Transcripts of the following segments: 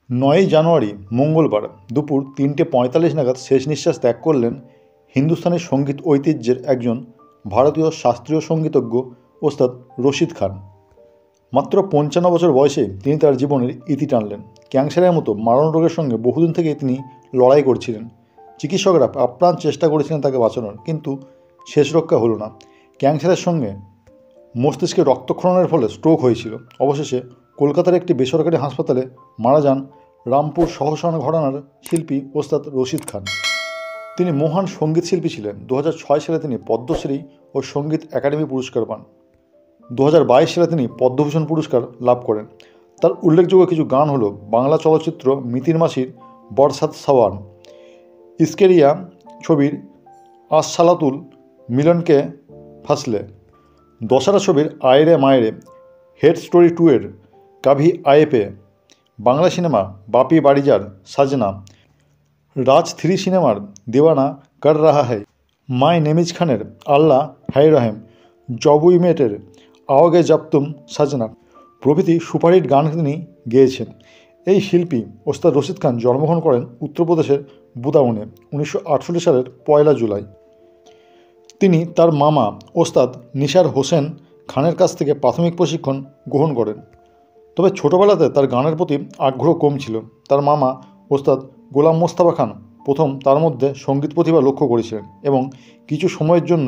9ই জানুয়ারি মঙ্গলবার দুপুর 3:45 নাগাদ শেষ নিঃশ্বাস ত্যাগ করলেন হিন্দুস্তানি সঙ্গীত ঐতিহ্যের একজন ভারতীয় শাস্ত্রীয় সঙ্গীতজ্ঞ ওস্তাদ রশিদ খান। মাত্র 55 বছর বয়সে তিনি তার জীবনের ইতি টানলেন। ক্যান্সারের মতো মারণ রোগের সঙ্গে বহুদিন থেকে তিনি লড়াই করছিলেন। চিকিৎসকরা আপ্রাণ চেষ্টা করেছিলেন তাকে বাঁচানোর, কিন্তু শেষ রক্ষা হলো না। ক্যান্সারের সঙ্গে মস্তিষ্কে রক্তক্ষরণের ফলে স্ট্রোক হয়েছিল। অবশেষে কলকাতার একটি বেসরকারি হাসপাতালে মারা যান রামপুর সহসান ঘরানার শিল্পী ওস্তাদ রশিদ খান। তিনি মহান সঙ্গীত শিল্পী ছিলেন। 2006 সালে তিনি পদ্মশ্রী ও সঙ্গীত একাডেমি পুরস্কার পান। 2022 সালে তিনি পদ্মভূষণ পুরস্কার লাভ করেন। তার উল্লেখযোগ্য কিছু গান হল বাংলা চলচ্চিত্র মিতির মাসির বরসাত সাওয়ান, ইস্কেরিয়া ছবির আসসালাতুল মিলনকে ফাসলে, দশারা ছবির আয়রে মায়েরে, হেড স্টোরি 2 এর কাভি আয়েপে, বাংলা সিনেমা বাপি বাড়িজার সাজনা, রাজ 3 সিনেমার দেওয়ানা কর রাহা হ্যায়, মাই নেমিজ খানের আল্লাহ হায় রহেম, জবুই মেটের আওগে জব তুম সাজনা প্রভৃতি সুপারহিট গান তিনি গেয়েছেন। এই শিল্পী ওস্তাদ রশিদ খান জন্মগ্রহণ করেন উত্তরপ্রদেশের বুদাউনে 1968 সালের 1 জুলাই। তিনি তার মামা ওস্তাদ নিসার হোসেন খানের কাছ থেকে প্রাথমিক প্রশিক্ষণ গ্রহণ করেন। তবে ছোটোবেলাতে তার গানের প্রতি আগ্রহ কম ছিল। তার মামা ওস্তাদ গোলাম মোস্তফা খান প্রথম তার মধ্যে সঙ্গীত প্রতিভা লক্ষ্য করেছিলেন এবং কিছু সময়ের জন্য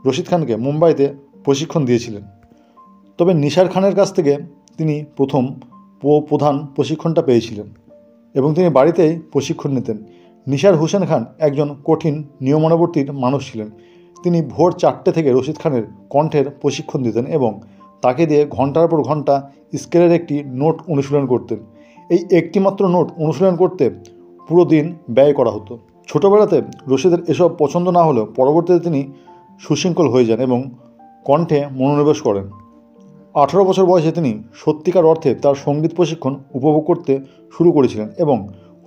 রশিদ খানকে মুম্বাইতে প্রশিক্ষণ দিয়েছিলেন। তবে নিসার খানের কাছ থেকে তিনি প্রথম প্রধান প্রশিক্ষণটা পেয়েছিলেন এবং তিনি বাড়িতেই প্রশিক্ষণ নিতেন। নিসার হোসেন খান একজন কঠিন নিয়মানুবর্তীর মানুষ ছিলেন। তিনি ভোর 4টে থেকে রশিদ খানের কণ্ঠের প্রশিক্ষণ দিতেন এবং তাকে দিয়ে ঘন্টার পর ঘন্টা স্কেলের একটি নোট অনুশীলন করতেন। এই একটি মাত্র নোট অনুশীলন করতে পুরো দিন ব্যয় করা হতো। ছোটোবেলাতে রশিদের এসব পছন্দ না হলেও পরবর্তীতে তিনি সুশৃঙ্খল হয়ে যান এবং কণ্ঠে মনোনিবেশ করেন। 18 বছর বয়সে তিনি সত্যিকার অর্থে তার সঙ্গীত প্রশিক্ষণ উপভোগ করতে শুরু করেছিলেন এবং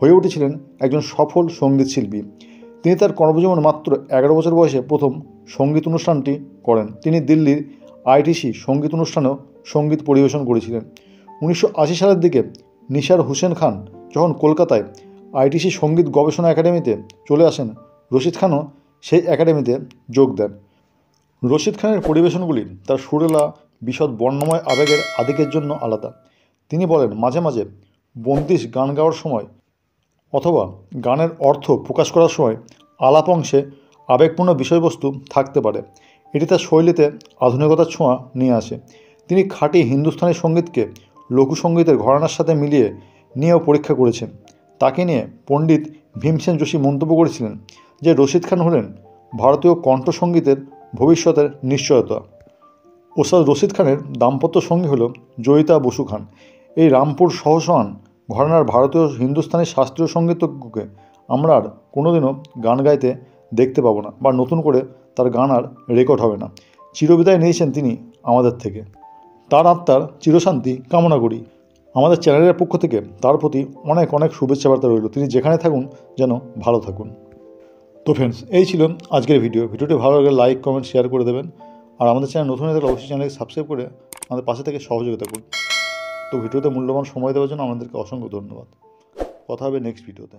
হয়ে উঠেছিলেন একজন সফল সঙ্গীত শিল্পী। তিনি তার কর্মজীবন মাত্র 11 বছর বয়সে প্রথম সঙ্গীত অনুষ্ঠানটি করেন। তিনি দিল্লির ITC সঙ্গীত অনুষ্ঠানেও সঙ্গীত পরিবেশন করেছিলেন। 1980 সালের দিকে নিসার হোসেন খান যখন কলকাতায় ITC সঙ্গীত গবেষণা একাডেমিতে চলে আসেন, রশিদ খানও সেই একাডেমিতে যোগ দেন। রশিদ খানের পরিবেশনগুলি তার সুরেলা বিশদ বর্ণময় আবেগের আদিকের জন্য আলাদা। তিনি বলেন, মাঝে মাঝে বন্দিশ গান গাওয়ার সময় অথবা গানের অর্থ প্রকাশ করার সময় আলাপ অংশে আবেগপূর্ণ বিষয়বস্তু থাকতে পারে। এটি তার শৈলীতে আধুনিকতার ছোঁয়া নিয়ে আসে। তিনি খাঁটি হিন্দুস্তানি সঙ্গীতকে লোকসঙ্গীতের ঘরানার সাথে মিলিয়ে নিয়েও পরীক্ষা করেছেন। তাকে নিয়ে পণ্ডিত ভীমসেন যোশী মন্তব্য করেছিলেন যে রশিদ খান হলেন ভারতীয় কণ্ঠসঙ্গীতের ভবিষ্যতের নিশ্চয়তা। ওস্তাদ রশিদ খানের দাম্পত্য সঙ্গী হল জয়িতা বসু খান। এই রামপুর সহসান ঘরানার ভারতীয় হিন্দুস্তানি শাস্ত্রীয় সঙ্গীতজ্ঞকে আমরা আর কোনোদিনও গান গাইতে দেখতে পাবো না, বা নতুন করে তার গান আর রেকর্ড হবে না। চিরবিদায় নিয়েছেন তিনি আমাদের থেকে। তার আত্মার চিরশান্তি কামনা করি। আমাদের চ্যানেলের পক্ষ থেকে তার প্রতি অনেক অনেক শুভেচ্ছা বার্তা রইল। তিনি যেখানে থাকুন যেন ভালো থাকুন। তো ফ্রেন্ডস, এই ছিল আজকের ভিডিওটি ভালো লাগলে লাইক, কমেন্ট, শেয়ার করে দেবেন। আর আমাদের চ্যানেল নতুন হয়ে থাকলে অবশ্যই চ্যানেলকে সাবস্ক্রাইব করে আমাদের পাশে থেকে সহযোগিতা করুন। তো ভিডিওতে মূল্যবান সময় দেওয়ার জন্য আমাদেরকে অসংখ্য ধন্যবাদ। কথা হবে নেক্সট ভিডিওতে।